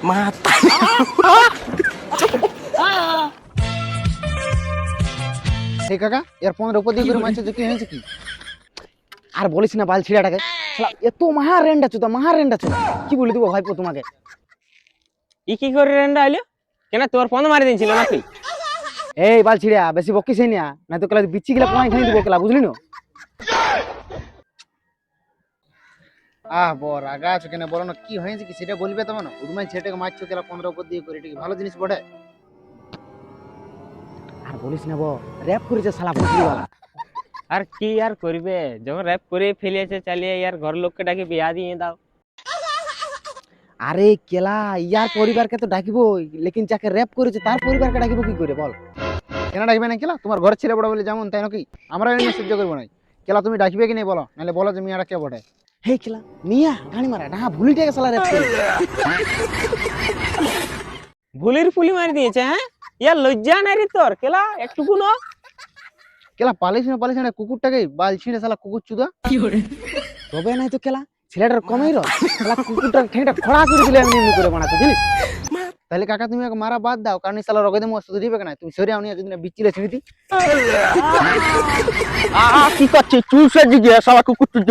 মাথা হে কাকা এর 15 উপর দিয়ে করে মারছে যে কি হয়েছে কি আর বলিস না বাল ছিড়াটাকে শালা এত মাহারেন্ডা চুদা কি বলে দেবো ভাইপো তোমাকে ই কি করে রেন্ডা আইলো কেন তোর ফোন মারি দিয়েছিল নাকি এই বাল ছিড়া বেশি বকিস না না তো কেলা বিচি গেলে পয় খাই দিব কেলা বুঝলি না বড় রাগা আছো কেন বলো না কি হয়েছে কি সেটা বলবে তো না উড়মাই ছেলেটাকে মারছো কেলা 15 উপর দিয়ে করে এটা কি ভালো জিনিস বটে আর বলিস না বো র‍্যাপ করেছে শালা ভুসড়িওয়ালা আর কি আর করবে যখন র‍্যাপ করে ফেলিয়েছে চালিয়ে ইয়ার ঘর লোককে ডাকে বিয়া দিয়ে দাও আরে কেলা ইয়ার পরিবারকে তো ডাকিব লেকিন যাকে র‍্যাপ করেছে তার পরিবারকে ডাকিব কি করে বল কেন ডাকবে না কেলা তোমার ঘরের ছেলে বড় বলে যেমন তাই নাকি আমরা এনে সহ্য করব না কেলা তুমি ডাকবে কি নাই বলো নালে বলো যে মিয়াটা কে বটে হে কেলা মিয়া গানি মারা না ভুলিটাকে শালা র‍্যাপ করে ভুলির ফুলি মারি দিয়েছে হ্যাঁ ইয়ার লজ্জা নাই রে তোর কেলা একটুকু না কেলা পালিস না কুকুরটাকে বাল ছিঁড়ে শালা কুকুর চুদা তবে নাই তো কেলা ছেলেটার কমেই রয় শালা কুকুরটার ঠেংটা খড়া করে দিলে এমনি এমনি করে বানাতে জানিস তাহলে কাকা তুমি ওকে মারা বাদ দাও কারণ শালা রগে দেবো শুধু দিবে না তুমি সরে আউনি যদি না বিচিলে ছিঁড়ে দি কি করছিস চুল সেজে গিয়ে শালা কুকুর চুদ